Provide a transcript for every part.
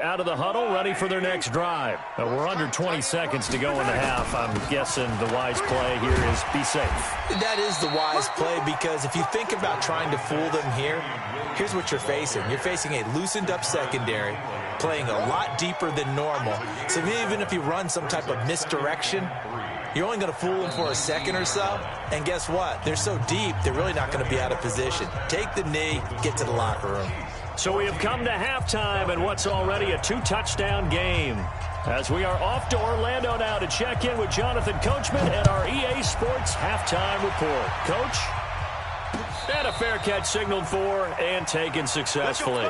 Out of the huddle, ready for their next drive. We're under 20 seconds to go in the half. I'm guessing the wise play here is be safe. That is the wise play, because if you think about trying to fool them here, here's what you're facing. You're facing a loosened up secondary, playing a lot deeper than normal. So even if you run some type of misdirection, you're only going to fool them for a second or so. And guess what? They're so deep, they're really not going to be out of position. Take the knee, get to the locker room. So we have come to halftime and what's already a 2-touchdown game. As we are off to Orlando now to check in with Jonathan Coachman at our EA Sports Halftime Report. Coach? And a fair catch signaled for and taken successfully.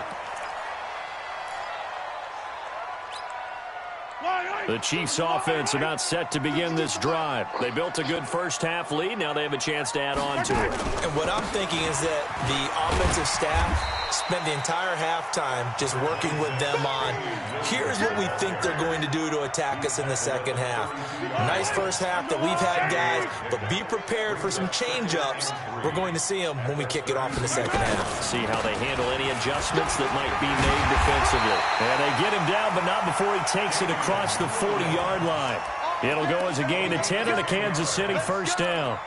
The Chiefs offense about set to begin this drive. They built a good first-half lead. Now they have a chance to add on to it. And what I'm thinking is that the offensive staff spent the entire halftime just working with them on, here's what we think they're going to do to attack us in the second half. Nice first half that we've had, guys, but be prepared for some change-ups. We're going to see them when we kick it off in the second half. See how they handle any adjustments that might be made defensively. And they get him down, but not before he takes it across the 40-yard line. It'll go as a gain of 10 and a Kansas City first down.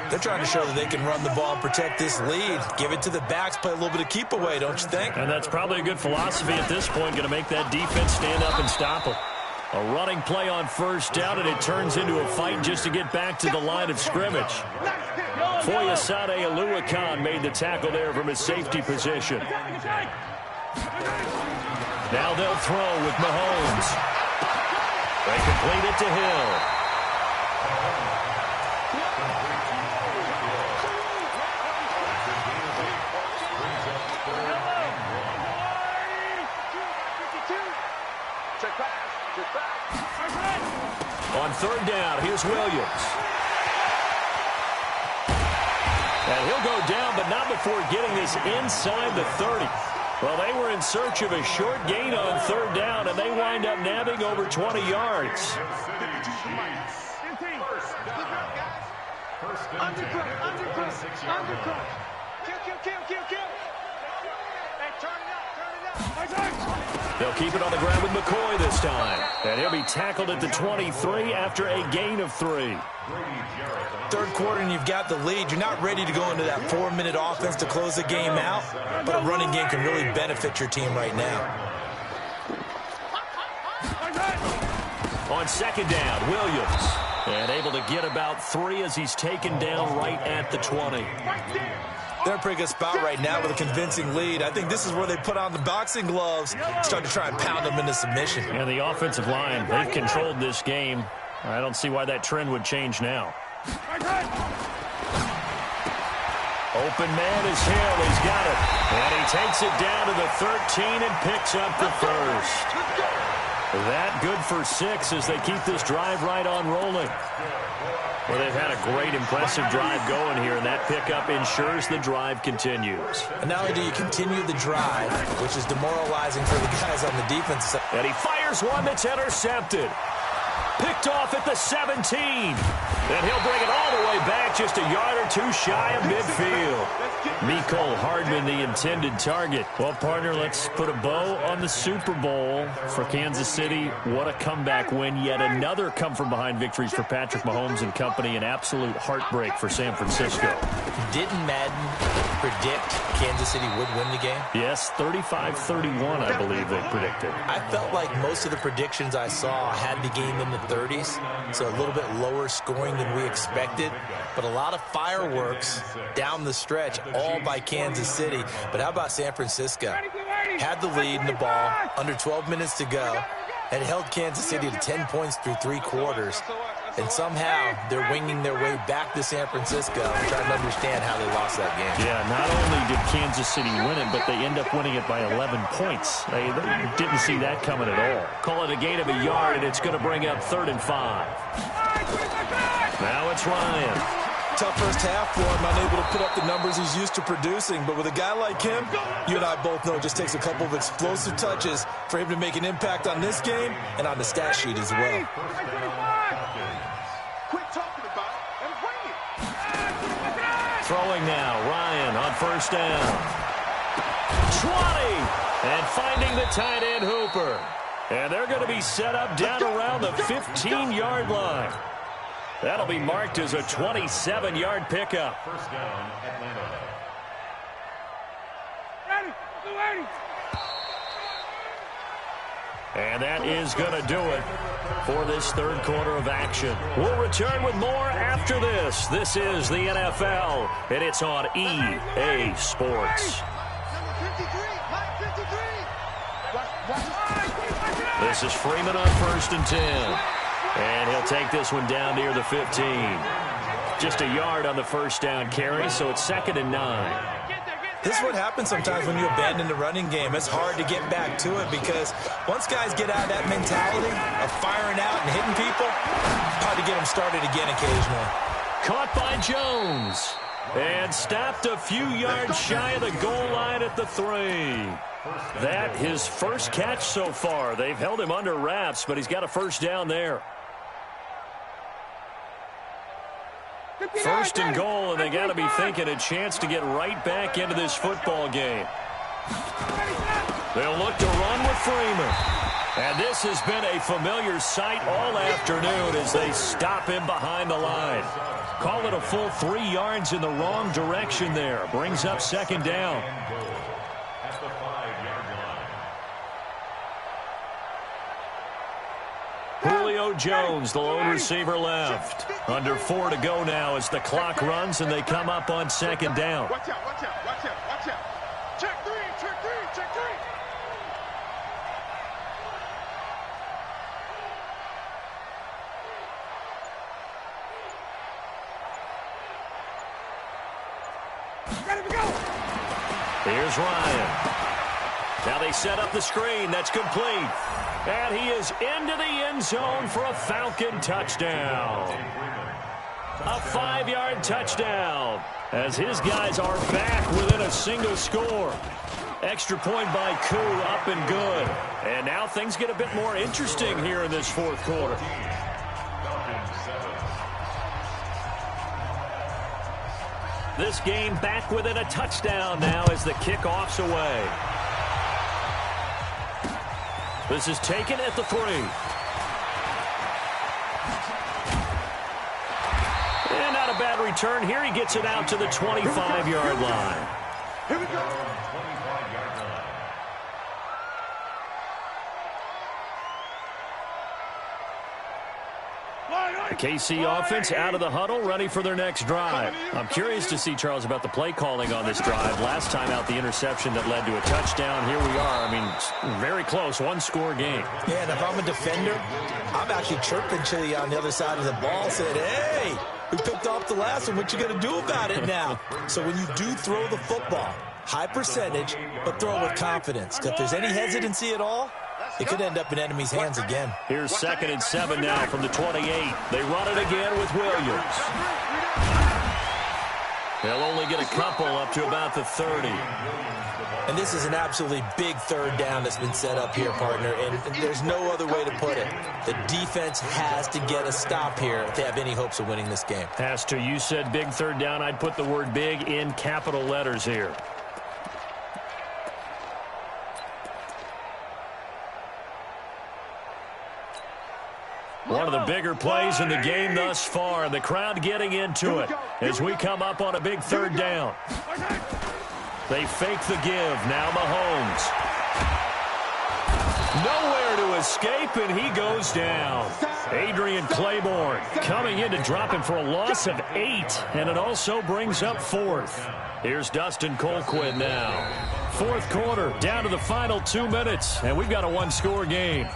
They're trying to show that they can run the ball and protect this lead. Give it to the backs, play a little bit of keep away, don't you think? And that's probably a good philosophy at this point, going to make that defense stand up and stop them. A running play on first down, and it turns into a fight just to get back to the line of scrimmage. Foyesade Aluakan made the tackle there from his safety position. Now they'll throw with Mahomes. They complete it to Hill. On third down, here's Williams. And he'll go down, but not before getting this inside the 30. Well, they were in search of a short gain on third down, and they wind up nabbing over 20 yards. They'll keep it on the ground with McCoy this time. And he'll be tackled at the 23 after a gain of 3. Third quarter and you've got the lead. You're not ready to go into that 4-minute offense to close the game out, but a running game can really benefit your team right now. On second down, Williams. And able to get about 3 as he's taken down right at the 20. They're in a pretty good spot right now with a convincing lead. I think this is where they put on the boxing gloves, start to try and pound them into submission. And the offensive line, they've controlled this game. I don't see why that trend would change now. Open man is Hill. He's got it. And he takes it down to the 13 and picks up the first. That good for 6 as they keep this drive right on rolling. Well, they've had a great, impressive drive going here, and that pickup ensures the drive continues. And not only do you continue the drive, which is demoralizing for the guys on the defense side. And he fires one that's intercepted. Picked off at the 17. And he'll bring it all the way back just a yard or 2 shy of midfield. Mecole Hardman, the intended target. Well, partner, let's put a bow on the Super Bowl for Kansas City. What a comeback win. Yet another come-from-behind victories for Patrick Mahomes and company. An absolute heartbreak for San Francisco. Didn't Madden predict Kansas City would win the game? Yes, 35-31, I believe they predicted. I felt like most of the predictions I saw had the game in the 30s, so a little bit lower scoring than we expected, but a lot of fireworks down the stretch, all by Kansas City. But how about San Francisco? Had the lead in the ball, under 12 minutes to go, and held Kansas City to 10 points through 3 quarters. And somehow they're winging their way back to San Francisco, trying to understand how they lost that game. Yeah, not only did Kansas City win it, but they end up winning it by 11 points. They didn't see that coming at all. Call it a gain of a yard, and it's going to bring up 3rd and 5. Now it's Ryan. Tough first half for him, unable to put up the numbers he's used to producing. But with a guy like him, you and I both know it just takes a couple of explosive touches for him to make an impact on this game and on the stat sheet as well. Throwing now, Ryan on first down. 20! And finding the tight end Hooper. And they're going to be set up down around the 15-yard line. That'll be marked as a 27-yard pickup. First down, Atlanta. And that is going to do it for this third quarter of action. We'll return with more after this. This is the NFL, and it's on EA Sports. This is Freeman on 1st and 10. And he'll take this one down near the 15. Just a yard on the first down carry, so it's 2nd and 9. This is what happens sometimes when you abandon the running game. It's hard to get back to it because once guys get out of that mentality of firing out and hitting people, hard to get them started again occasionally. Caught by Jones. And stopped a few yards shy of the goal line at the 3. That his first catch so far. They've held him under wraps, but he's got a first down there. First and goal, and they got to be thinking a chance to get right back into this football game. They'll look to run with Freeman. And this has been a familiar sight all afternoon as they stop him behind the line. Call it a full 3 yards in the wrong direction there. Brings up 2nd down. Julio Jones, the lone receiver left. Under 4 to go now as the clock runs and they come up on 2nd down. Watch out, watch out, watch out, watch out. Check 3, check 3, check 3. Ready to go. Here's Ryan. Now they set up the screen. That's complete. And he is into the end zone for a Falcon touchdown. A 5-yard touchdown as his guys are back within a single score. Extra point by Koo, up and good. And now things get a bit more interesting here in this fourth quarter. This game back within a touchdown now as the kickoff's away. This is taken at the 3. And not a bad return here. He gets it out to the 25-yard line. Here we go. The KC offense out of the huddle, ready for their next drive. I'm curious to see, Charles, about the play calling on this drive. Last time out, the interception that led to a touchdown. Here we are. I mean, very close, one-score game. Yeah, and if I'm a defender, I'm actually chirping to you on the other side of the ball, saying, hey, we picked off the last one. What you going to do about it now? So when you do throw the football, high percentage, but throw it with confidence. Because if there's any hesitancy at all, it could end up in enemy's hands again. Here's 2nd and 7 now from the 28. They run it again with Williams. They'll only get a couple up to about the 30. And this is an absolutely big third down that's been set up here, partner. And there's no other way to put it. The defense has to get a stop here if they have any hopes of winning this game. Has to. You said big third down. I'd put the word big in capital letters here. One of the bigger plays in the game thus far, and the crowd getting into it as we come up on a big third down. They fake the give. Now Mahomes. Nowhere to escape, and he goes down. Adrian Claiborne coming in to drop him for a loss of 8, and it also brings up 4th. Here's Dustin Colquitt now. Fourth quarter, down to the final 2 minutes, and we've got a one-score game.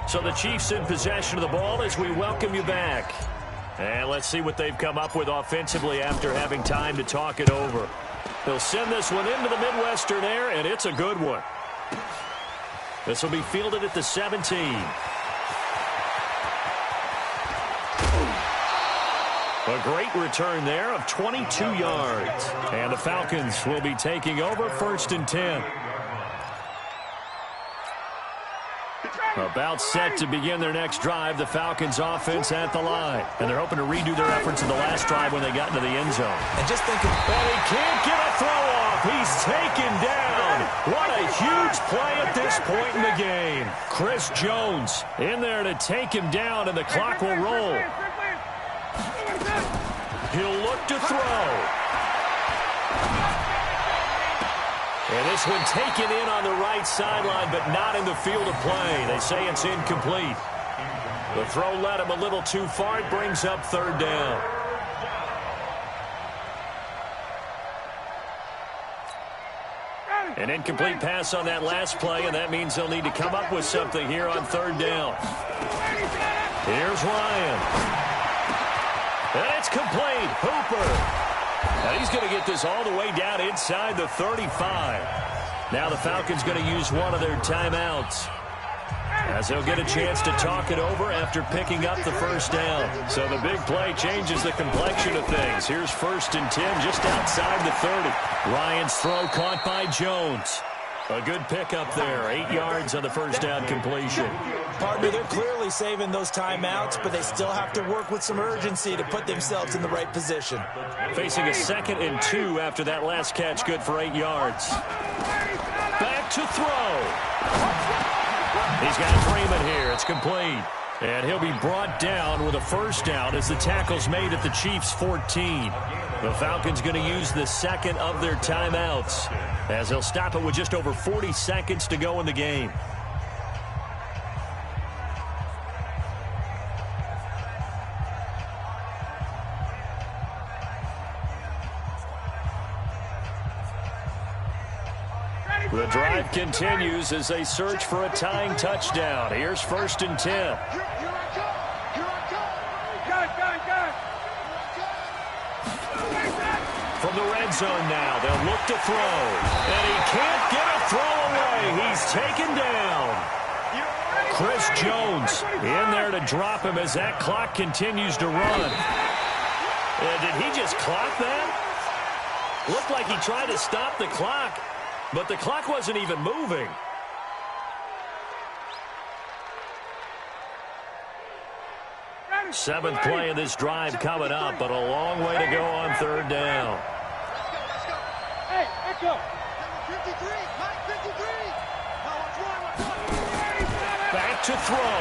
So the Chiefs in possession of the ball as we welcome you back. And let's see what they've come up with offensively after having time to talk it over. They'll send this one into the Midwestern air, and it's a good one. This will be fielded at the 17. A great return there of 22 yards. And the Falcons will be taking over 1st and 10. About set to begin their next drive, the Falcons offense at the line. And they're hoping to redo their efforts in the last drive when they got into the end zone. And just thinking, but he can't get a throw off. He's taken down. What a huge play at this point in the game. Chris Jones in there to take him down, and the clock will roll. He'll look to throw. And this one taken in on the right sideline, but not in the field of play. They say it's incomplete. The throw led him a little too far. It brings up third down. An incomplete pass on that last play, and that means they'll need to come up with something here on third down. Here's Ryan. And it's complete. Hooper. And he's going to get this all the way down inside the 35. Now the Falcons going to use one of their timeouts, as they'll get a chance to talk it over after picking up the first down. So the big play changes the complexion of things. Here's 1st and 10 just outside the 30. Ryan's throw caught by Jones. A good pickup there. 8 yards on the first down completion. Partner, they're clearly saving those timeouts, but they still have to work with some urgency to put themselves in the right position. Facing a 2nd and 2 after that last catch, good for 8 yards. Back to throw. He's got Freeman here. It's complete. And he'll be brought down with a first down as the tackle's made at the Chiefs' 14. The Falcons going to use the second of their timeouts, as they'll stop it with just over 40 seconds to go in the game. The drive continues as they search for a tying touchdown. Here's 1st and 10. From the red zone now, they'll look to throw. And he can't get a throw away. He's taken down. Chris Jones in there to drop him as that clock continues to run. Did he just clock that? Looked like he tried to stop the clock, but the clock wasn't even moving. Seventh play of this drive coming up, but a long way to go on third down. Hey, echo. 53, 53. Back to throw.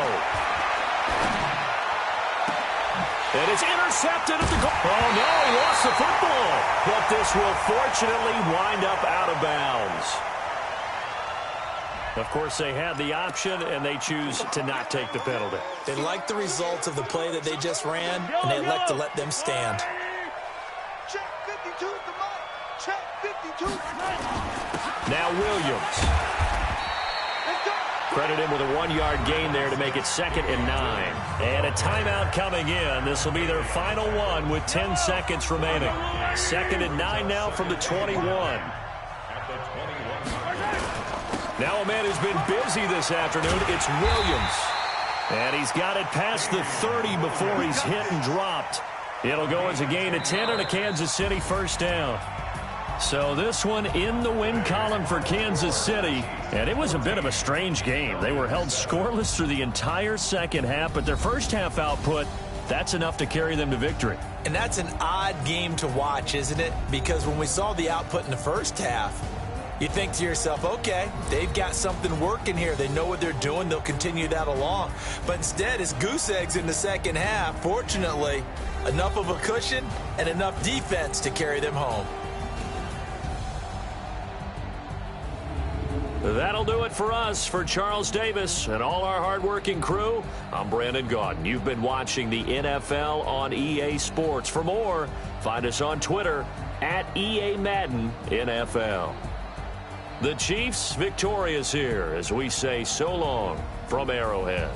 And it's intercepted at the goal. Oh, no, he lost the football. But this will fortunately wind up out of bounds. Of course, they had the option, and they choose to not take the penalty. They like the results of the play that they just ran, and they elect to let them stand. Check 52 at the mark. Check 52 at the mark. Now Williams. Credit him with a 1-yard gain there to make it 2nd and 9. And a timeout coming in. This will be their final one with 10 seconds remaining. 2nd and 9 now from the 21. Now a man who's been busy this afternoon, it's Williams. And he's got it past the 30 before he's hit and dropped. It'll go as a gain of 10 and a Kansas City first down. So this one in the win column for Kansas City. And it was a bit of a strange game. They were held scoreless through the entire second half, but their first half output, that's enough to carry them to victory. And that's an odd game to watch, isn't it? Because when we saw the output in the first half, you think to yourself, okay, they've got something working here. They know what they're doing. They'll continue that along. But instead, it's goose eggs in the second half. Fortunately, enough of a cushion and enough defense to carry them home. That'll do it for us. For Charles Davis and all our hardworking crew, I'm Brandon Gaudin. You've been watching the NFL on EA Sports. For more, find us on Twitter at EA Madden NFL. The Chiefs victorious here as we say so long from Arrowhead.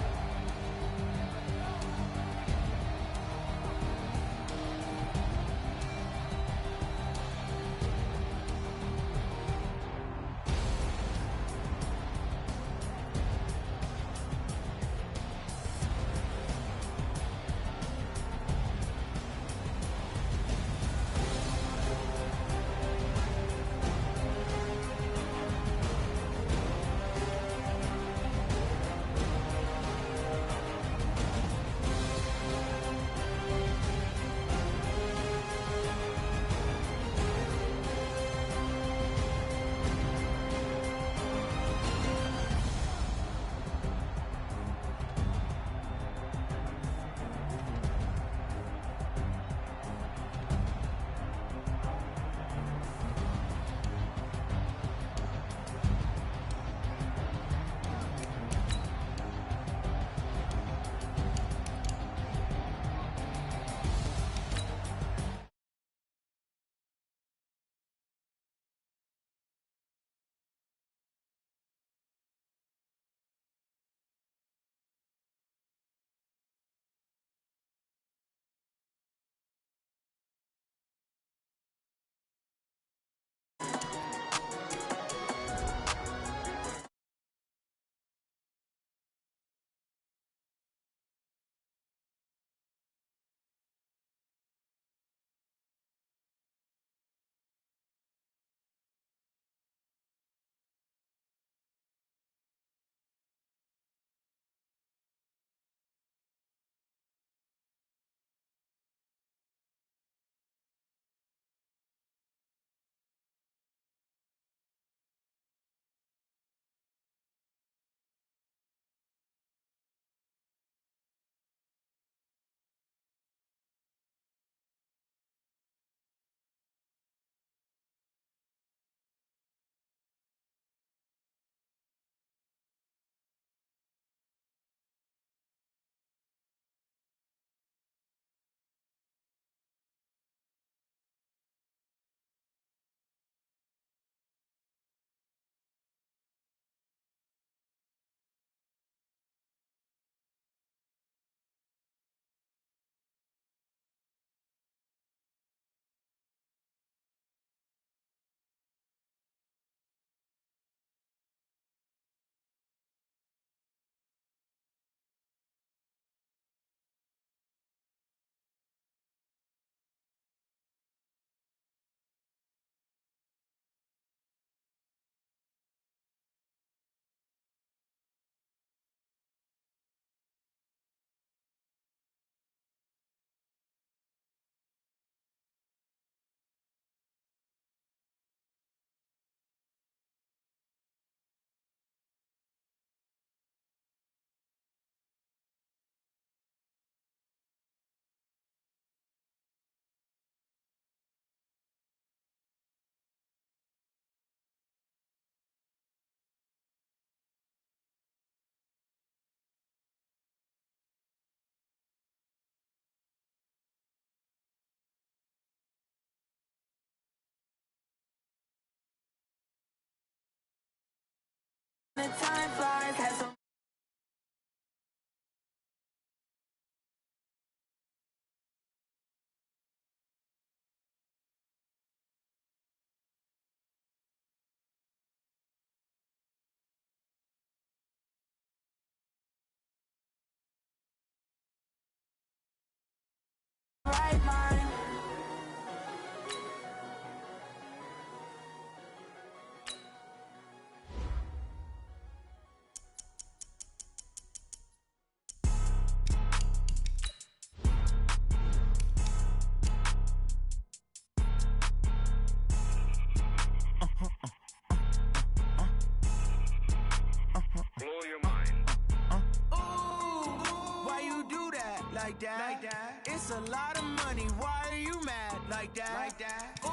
Like that. It's a lot of money. Why are you mad like that? Ooh,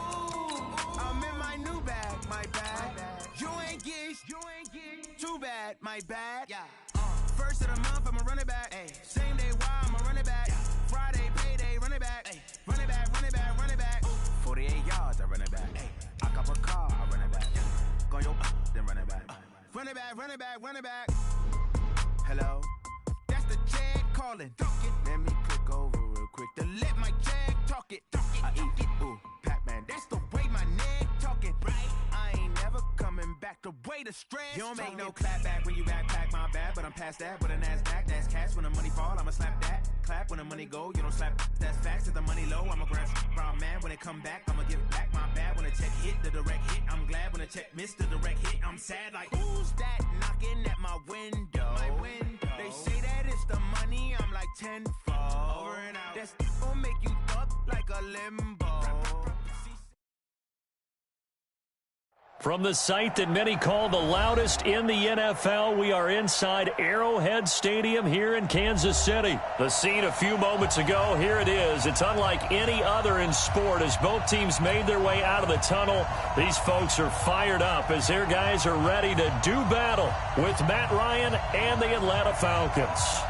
I'm in my new bag, my bad. You ain't geeks, too bad, my bad. Yeah. First of the month, I'ma run it back. Ay. Same day, why I'ma run it back. Yeah. Friday, payday, run it back. Ay. Run it back, run it back, run it back. 48 yards, I run it back. Ay. I cop a car, I run it back. Go your then run it back. Run it back, run it back, run it back. Hello? That's the jag calling. Let me click over real quick to let my jag talk it. I eat it, ooh, Pac-Man. That's the way my neck talking. Right? I ain't never coming back the way the stress. You don't make no clap back when you backpack, my bad. But I'm past that with a NASDAQ. That's cash. When the money fall, I'ma slap that. Clap when the money go, you don't slap. That's facts. If the money low, I'ma grab brown man. When it come back, I'ma give back my bad. When the check hit, the direct hit. I'm glad when the check missed the direct hit. I'm sad like, who's that knocking at my window? My window. They say that it's the money, I'm like tenfold. Over and out. That's gonna make you up like a limbo. From the site that many call the loudest in the NFL, we are inside Arrowhead Stadium here in Kansas City. The scene a few moments ago, here it is. It's unlike any other in sport as both teams made their way out of the tunnel. These folks are fired up as their guys are ready to do battle with Matt Ryan and the Atlanta Falcons.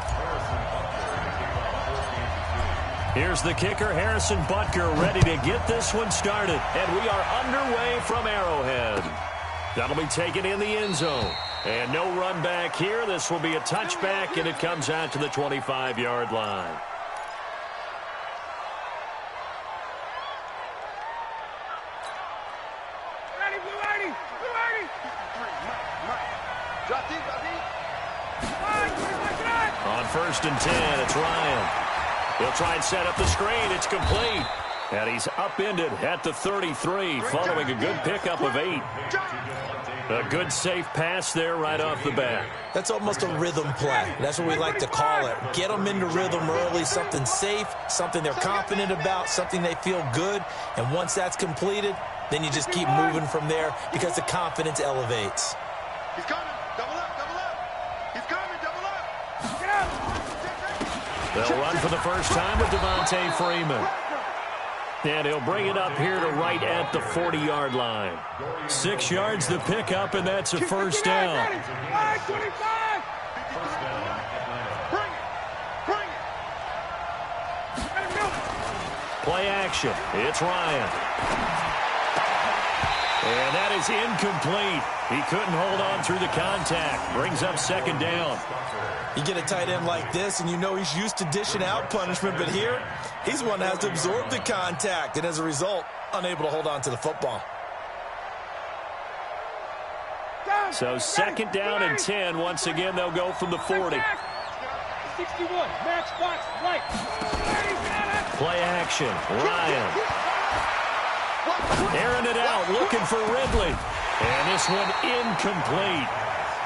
Here's the kicker, Harrison Butker, ready to get this one started. And we are underway from Arrowhead. That'll be taken in the end zone. And no run back here. This will be a touchback, and it comes out to the 25-yard line. Ready, Blue 80! Blue 80! Drop deep, drop deep. On 1st and 10, it's Ryan. He'll try and set up the screen. It's complete. And he's upended at the 33, following a good pickup of 8. A good safe pass there right off the bat. That's almost a rhythm play. That's what we like to call it. Get them into rhythm early, something safe, something they're confident about, something they feel good. And once that's completed, then you just keep moving from there because the confidence elevates. He's coming. Double up, double up. He's coming, double up. Get out. They'll run for the first time with Devontae Freeman. And he'll bring it up here to right at the 40-yard line. 6 yards the pickup, and that's a first down. Bring it. Play action. It's Ryan. And that is incomplete. He couldn't hold on through the contact. Brings up 2nd down. You get a tight end like this, and you know he's used to dishing out punishment, but here, he's the one that has to absorb the contact, and as a result, unable to hold on to the football. So 2nd down and 10. Once again, they'll go from the 40. 61, match box, right. Play action. Ryan. Airing it out, looking for Ridley. And this one incomplete.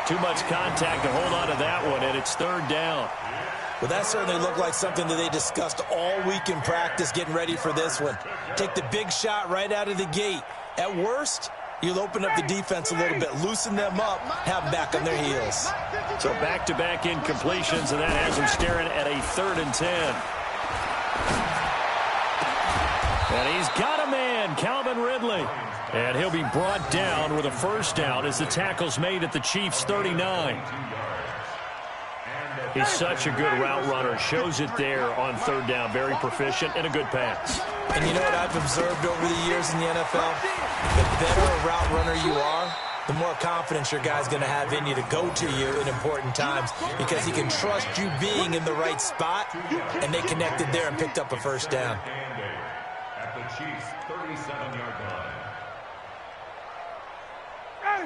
Too much contact to hold on to that one, and it's 3rd down. Well, that certainly looked like something that they discussed all week in practice, getting ready for this one. Take the big shot right out of the gate. At worst, you'll open up the defense a little bit, loosen them up, have them back on their heels. So back-to-back incompletions, and that has them staring at a 3rd and 10. And he's got a man, Calvin Ridley. And he'll be brought down with a first down as the tackle's made at the Chiefs' 39. He's such a good route runner. Shows it there on 3rd down. Very proficient and a good pass. And you know what I've observed over the years in the NFL? The better a route runner you are, the more confidence your guy's going to have in you to go to you in important times because he can trust you being in the right spot, and they connected there and picked up a first down. At the Chiefs' 37-yard line.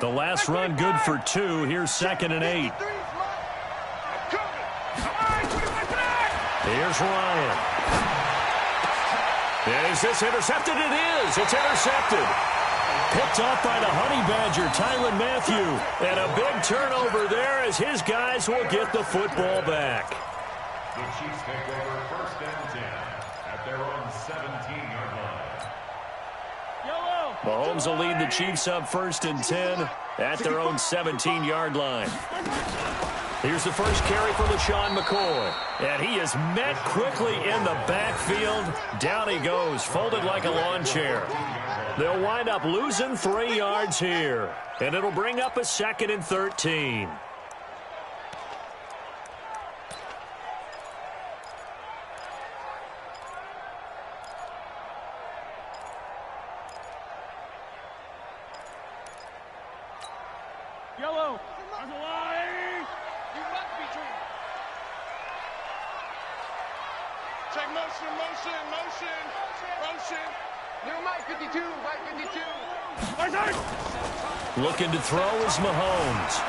The last run good for 2. Here's 2nd and 8. Here's Ryan. And is this intercepted? It is. It's intercepted. Picked off by the Honey Badger, Tyrann Mathieu. And a big turnover there as his guys will get the football back. The Chiefs take over 1st and 10 at their own 17-yard line. Mahomes will lead the Chiefs up 1st and 10 at their own 17-yard line. Here's the first carry for LaShawn McCoy. And he is met quickly in the backfield. Down he goes, folded like a lawn chair. They'll wind up losing 3 yards here. And it'll bring up a 2nd and 13. Yellow. There's a line. You must be dreaming. Check motion, motion, motion, motion. New Mike 52, Mike 52. Looking to throw is Mahomes.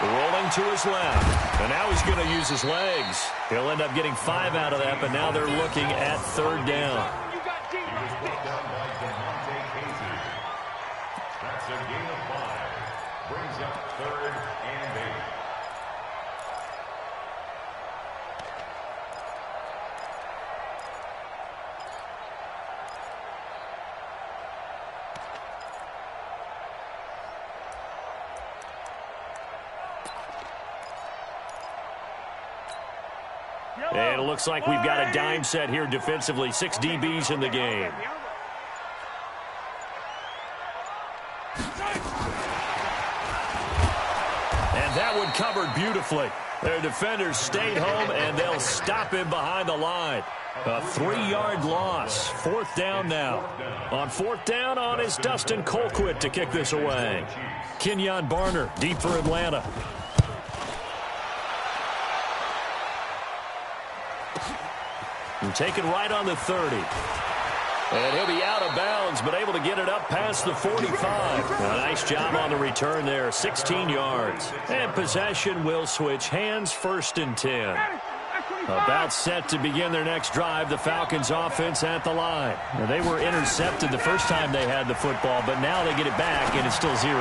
Rolling to his left. And now he's going to use his legs. He'll end up getting 5 out of that, but now they're looking at 3rd down. He was brought down by Demonte Casey. That's a gain of 5. Brings up 3rd and 8. And it looks like we've got a dime set here defensively. 6 DBs in the game. And that one covered beautifully. Their defenders stayed home, and they'll stop him behind the line. A 3-yard loss. 4th down now. On 4th down, on is Dustin Colquitt to kick this away. Kenyon Barner, deep for Atlanta. And taken right on the 30. And he'll be out of bounds, but able to get it up past the 45. A nice job on the return there, 16 yards. And possession will switch hands, 1st and 10. About set to begin their next drive, the Falcons offense at the line. Now, they were intercepted the first time they had the football, but now they get it back, and it's still 0-0.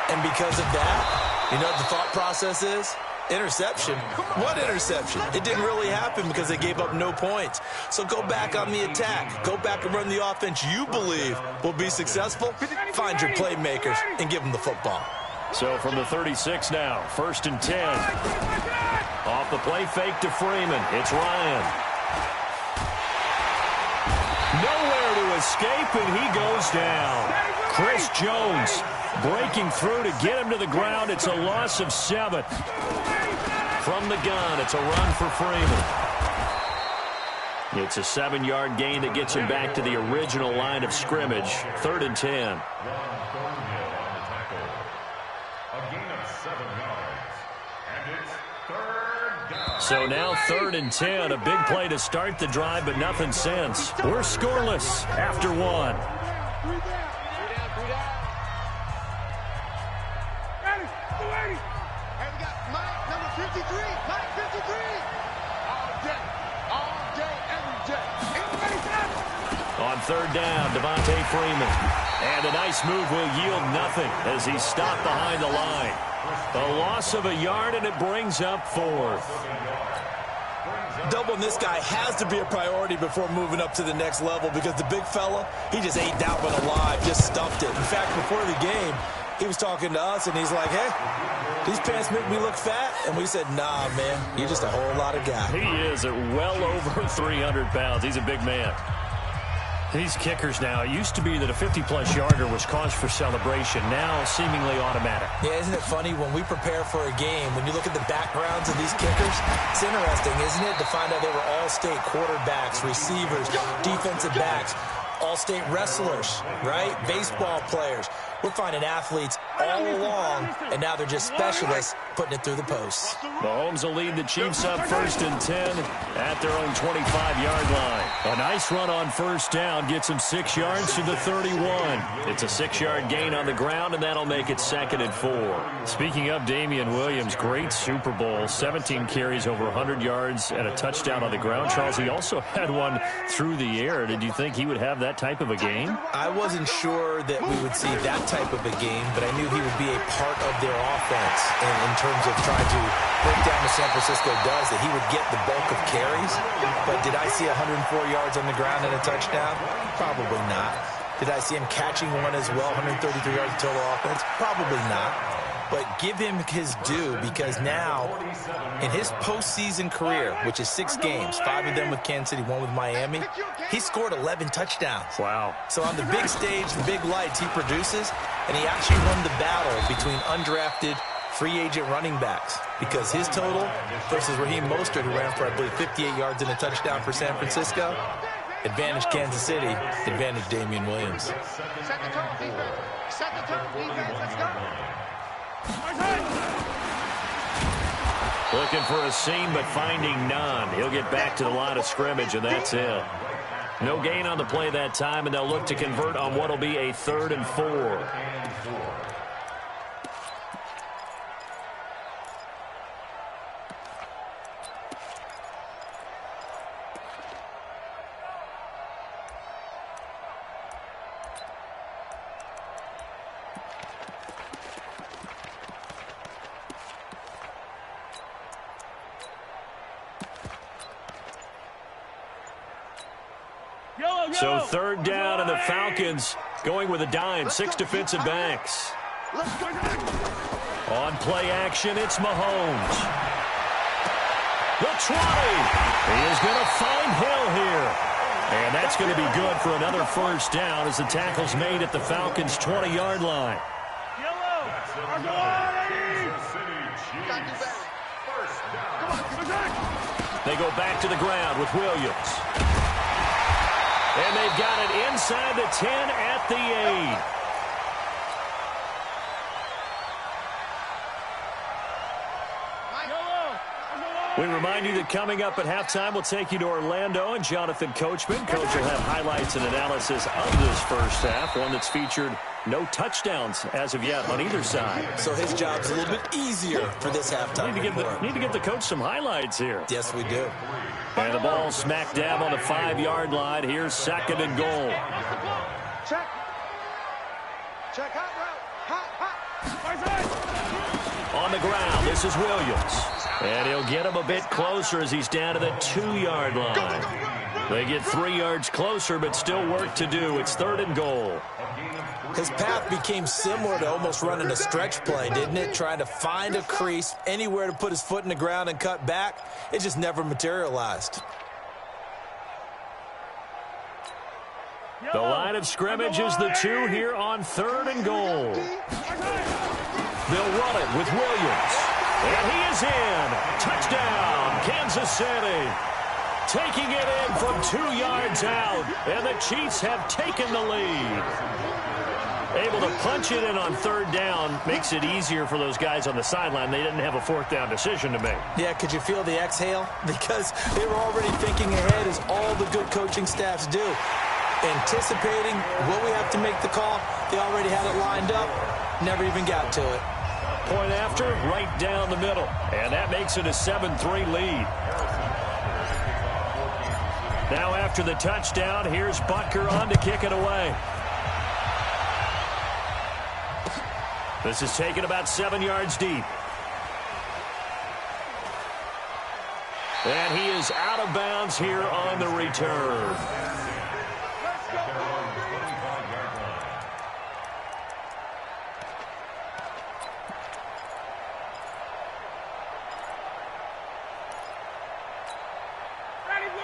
And because of that, you know what the thought process is? Interception? What interception? It didn't really happen because they gave up no points. So go back on the attack. Go back and run the offense you believe will be successful. Find your playmakers and give them the football. So from the 36 now, 1st and 10. Off the play fake to Freeman. It's Ryan. Nowhere to escape, and he goes down. Chris Jones breaking through to get him to the ground. It's a loss of 7. From the gun, it's a run for Freeman. It's a 7-yard gain that gets him back to the original line of scrimmage. 3rd and 10. So now 3rd and 10, a big play to start the drive, but nothing since. We're scoreless after 1. On 3rd down, Devontae Freeman. And a nice move will yield nothing as he's stopped behind the line. A loss of a yard, and it brings up 4th. Doubling this guy has to be a priority before moving up to the next level because the big fella, he just ate that one alive, just stuffed it. In fact, before the game, he was talking to us, and he's like, hey, these pants make me look fat. And we said, nah, man, you're just a whole lot of guy. He is at well over 300 pounds. He's a big man. These kickers now, it used to be that a 50-plus yarder was cause for celebration. Now, seemingly automatic. Yeah, isn't it funny? When we prepare for a game, when you look at the backgrounds of these kickers, it's interesting, isn't it, to find out they were all-state quarterbacks, receivers, defensive backs, all-state wrestlers, right? Baseball players. We're finding athletes all along, and now they're just specialists putting it through the posts. Mahomes will lead the Chiefs up 1st and 10 at their own 25-yard line. A nice run on 1st down gets him 6 yards to the 31. It's a 6-yard gain on the ground, and that'll make it 2nd and 4. Speaking of Damian Williams, great Super Bowl, 17 carries over 100 yards and a touchdown on the ground. Charles, he also had one through the air. Did you think he would have that type of a game? I wasn't sure that we would see that type of a game, but I knew he would be a part of their offense in terms of trying to break down what San Francisco does, that he would get the bulk of carries. But did I see 104 yards on the ground and a touchdown? Probably not. Did I see him catching one as well, 133 yards of total offense? Probably not. But give him his due, because now, in his postseason career, which is 6 games, 5 of them with Kansas City, 1 with Miami, he scored 11 touchdowns. Wow. So on the big stage, the big lights, he produces, and he actually won the battle between undrafted free agent running backs, because his total versus Raheem Mostert, who ran for, I believe, 58 yards and a touchdown for San Francisco, advantage Kansas City, advantage Damian Williams. Set the tone, defense. Set the tone, defense. Let's go. Looking for a seam, but finding none. He'll get back to the line of scrimmage, and that's it. No gain on the play that time, and they'll look to convert on what will be a 3rd and 4. So 3rd down, and the Falcons going with a dime, 6 defensive backs. On play action, it's Mahomes. The 20. He is going to find Hill here. And that's going to be good for another 1st down as the tackle's made at the Falcons' 20-yard line. They go back to the ground with Williams. And they've got it inside the 10 at the 8. We remind you that coming up at halftime, we'll take you to Orlando and Jonathan Coachman. Coach will have highlights and analysis of this 1st half, one that's featured no touchdowns as of yet on either side. So his job's a little bit easier for this halftime. Need to give the coach some highlights here. Yes, we do. And the ball smack dab on the 5-yard line. Here's 2nd and goal. Check. Check hot route. Hot. On the ground, this is Williams. And he'll get him a bit closer as he's down to the 2-yard line. They get 3 yards closer, but still work to do. It's 3rd and goal. His path became similar to almost running a stretch play, didn't it? Trying to find a crease, anywhere to put his foot in the ground and cut back. It just never materialized. The line of scrimmage is the 2 here on 3rd and goal. They'll run it with Williams. And he is in. Touchdown, Kansas City. Taking it in from 2 yards out. And the Chiefs have taken the lead. Able to punch it in on 3rd down makes it easier for those guys on the sideline. They didn't have a 4th down decision to make. Yeah, could you feel the exhale? Because they were already thinking ahead, as all the good coaching staffs do. Anticipating, will we have to make the call? They already had it lined up. Never even got to it. Point after, right down the middle. And that makes it a 7-3 lead. Now after the touchdown, here's Butker on to kick it away. This is taken about 7 yards deep. And he is out of bounds here on the return.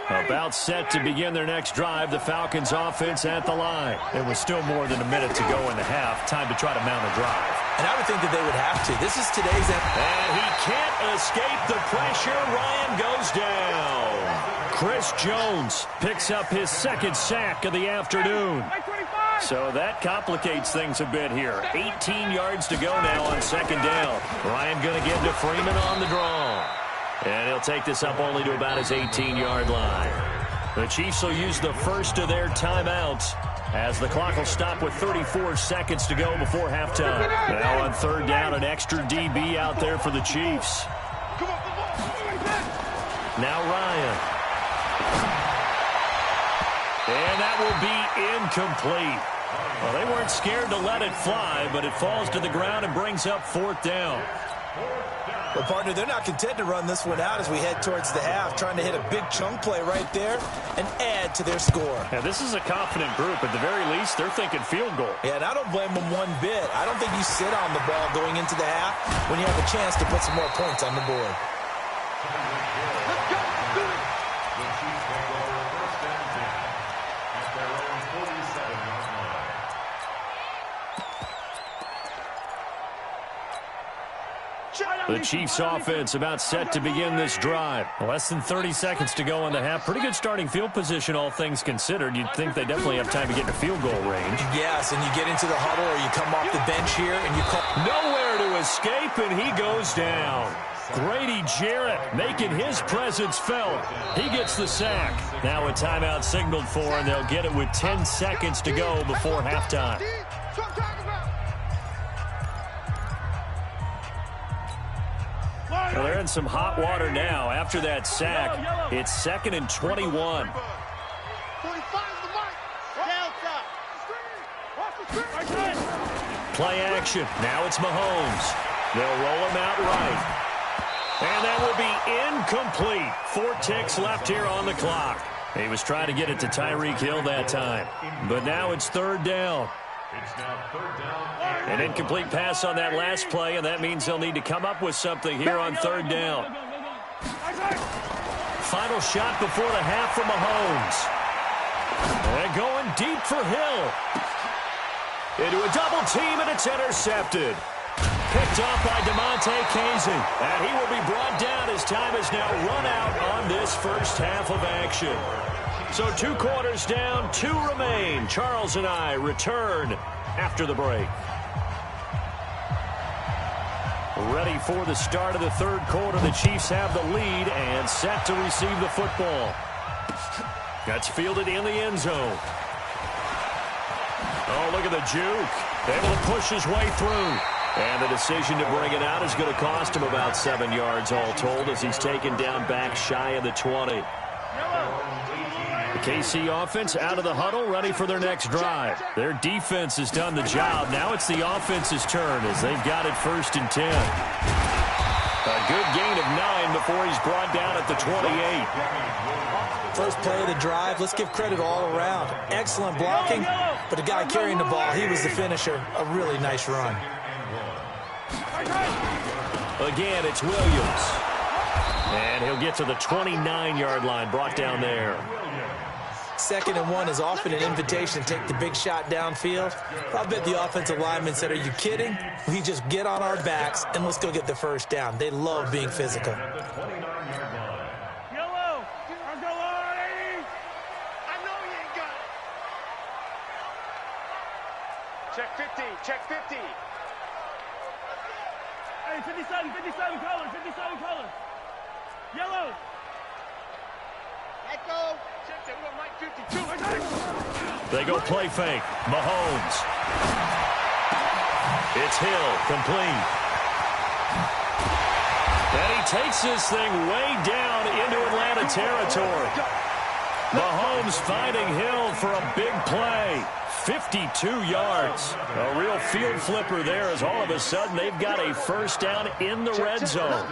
About set to begin their next drive, the Falcons offense at the line. It was still more than a minute to go in the half. Time to try to mount a drive. And I would think that they would have to. This is today's... And he can't escape the pressure. Ryan goes down. Chris Jones picks up his 2nd sack of the afternoon. So that complicates things a bit here. 18 yards to go now on second down. Ryan going to give to Freeman on the draw. And he'll take this up only to about his 18-yard line. The Chiefs will use the first of their timeouts as the clock will stop with 34 seconds to go before halftime. Now on third down, an extra DB out there for the Chiefs. Now Ryan. And that will be incomplete. Well, they weren't scared to let it fly, but it falls to the ground and brings up fourth down. Well, partner, they're not content to run this one out as we head towards the half, trying to hit a big chunk play right there and add to their score. Yeah, this is a confident group. At the very least, they're thinking field goal. Yeah, and I don't blame them one bit. I don't think you sit on the ball going into the half when you have a chance to put some more points on the board. The Chiefs offense about set to begin this drive. Less than 30 seconds to go in the half. Pretty good starting field position, all things considered. You'd think they definitely have time to get to field goal range. Yes, and you get into the huddle or you come off the bench here and you call. Nowhere to escape, and he goes down. Grady Jarrett making his presence felt. He gets the sack. Now a timeout signaled for, and they'll get it with 10 seconds to go before halftime. Well, they're in some hot water now. After that sack, it's 2nd and 21. Play action. Now it's Mahomes. They'll roll him out right. And that will be incomplete. 4 ticks left here on the clock. He was trying to get it to Tyreek Hill that time. But now it's third down. An incomplete pass on that last play, and that means they'll need to come up with something here on third down. Final shot before the half from Mahomes. And going deep for Hill. Into a double team, and it's intercepted. Picked off by DeMonte Casey. And he will be brought down as time is now run out on this first half of action. So 2 quarters down, 2 remain. Charles and I return after the break. Ready for the start of the third quarter. The Chiefs have the lead and set to receive the football. That's fielded in the end zone. Oh, look at the juke. Able to push his way through. And the decision to bring it out is going to cost him about 7 yards all told as he's taken down back shy of the 20. The KC offense out of the huddle, ready for their next drive. Their defense has done the job. Now it's the offense's turn as they've got it 1st and 10. A good gain of 9 before he's brought down at the 28. First play of the drive, let's give credit all around. Excellent blocking, but the guy carrying the ball, he was the finisher. A really nice run. Again, it's Williams. And he'll get to the 29-yard line, brought down there. 2nd and 1 is often an invitation to take the big shot downfield. I bet the offensive linemen said, are you kidding? We just get on our backs and let's go get the first down. They love being physical. Yellow, I'll go on, 80. I know you ain't got it. Check 50, check 50. Hey, 57 colors, 57 colors. Yellow. Echo. Check that, we got Mike 52. I got it. They go play fake. Mahomes. It's Hill, complete. And he takes this thing way down into Atlanta territory. Mahomes finding Hill for a big play. 52 yards. A real field flipper there as all of a sudden they've got a first down in the red zone.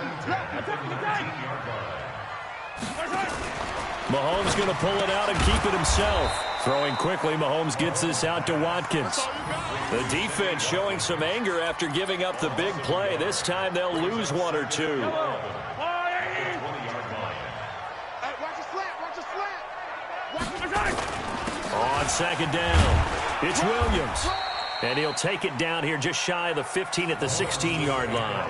Mahomes going to pull it out and keep it himself. Throwing quickly, Mahomes gets this out to Watkins. The defense showing some anger after giving up the big play. This time they'll lose 1 or 2. On second down, it's Williams. And he'll take it down here just shy of the 15 at the 16-yard line.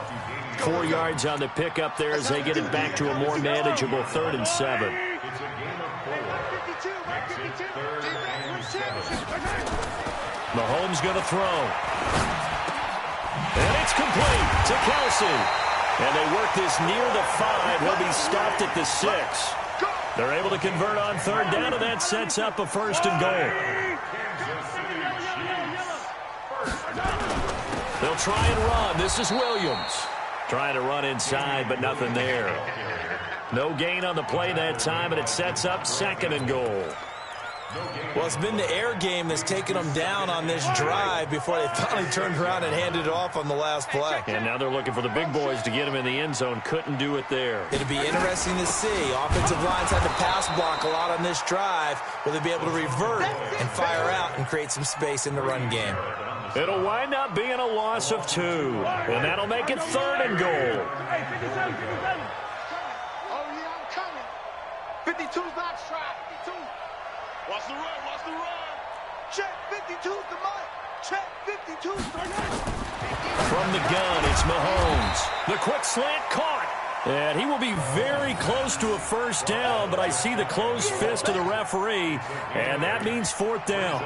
4 yards on the pickup there as they get it back to a more manageable 3rd and 7. Mahomes going to throw. And it's complete to Kelsey. And they work this near the 5. He'll be stopped at the 6. They're able to convert on third down, and that sets up a first and goal. They'll try and run. This is Williams. Trying to run inside, but nothing there. No gain on the play that time, and it sets up second and goal. Well, it's been the air game that's taken them down on this drive before they finally turned around and handed it off on the last play. And now they're looking for the big boys to get him in the end zone. Couldn't do it there. It'll be interesting to see. Offensive lines had to pass block a lot on this drive. Will they be able to revert and fire out and create some space in the run game? It'll wind up being a loss of 2. And that'll make it third and goal. Oh, yeah, I'm coming. 52's not strike. 52. Watch the run. Watch the run. Check 52's the mic. Check 52's the mic. From the gun, it's Mahomes. The quick slant caught. And he will be very close to a first down, but I see the closed fist of the referee, and that means fourth down.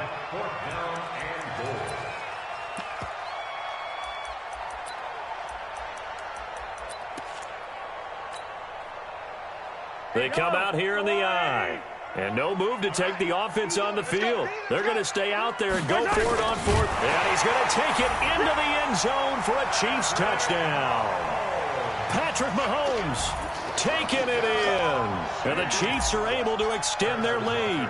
They come out here in the eye. And no move to take the offense on the field. They're going to stay out there and go for it on fourth. And he's going to take it into the end zone for a Chiefs touchdown. Patrick Mahomes taking it in. And the Chiefs are able to extend their lead.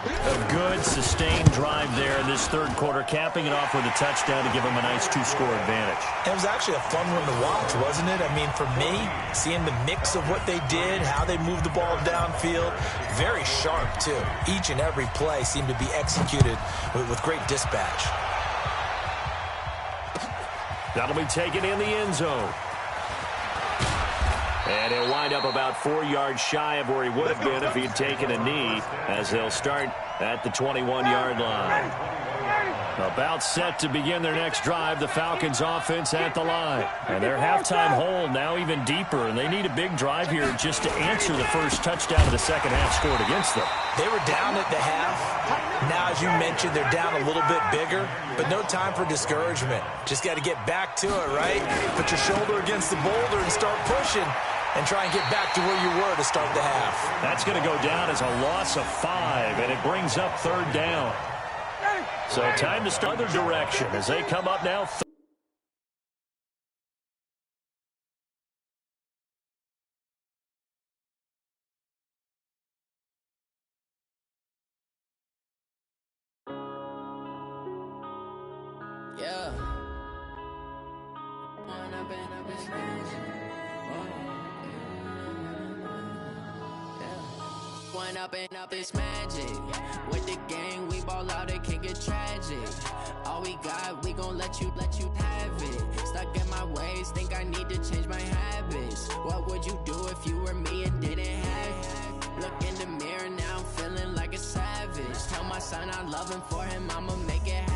A good, sustained drive there in this third quarter, capping it off with a touchdown to give them a nice 2-score advantage. It was actually a fun one to watch, wasn't it? I mean, for me, seeing the mix of what they did, how they moved the ball downfield, very sharp, too. Each and every play seemed to be executed with great dispatch. That'll be taken in the end zone. And he'll wind up about 4 yards shy of where he would have been if he'd taken a knee, as they'll start at the 21-yard line. About set to begin their next drive, the Falcons offense at the line. And their halftime hole now even deeper, and they need a big drive here just to answer the first touchdown of the second half scored against them. They were down at the half. Now, as you mentioned, they're down a little bit bigger, but no time for discouragement. Just got to get back to it, right? Put your shoulder against the boulder and start pushing and try and get back to where you were to start the half. That's going to go down as a loss of 5, and it brings up third down. So time to start their direction as they come up now. Yeah. One up and up is magic. With the gang, we ball out, it can get tragic. All we got, we gon' let you have it. Stuck in my ways, think I need to change my habits. What would you do if you were me and didn't have it? Look in the mirror, now I'm feeling like a savage. Tell my son I love him, for him I'ma make it happen.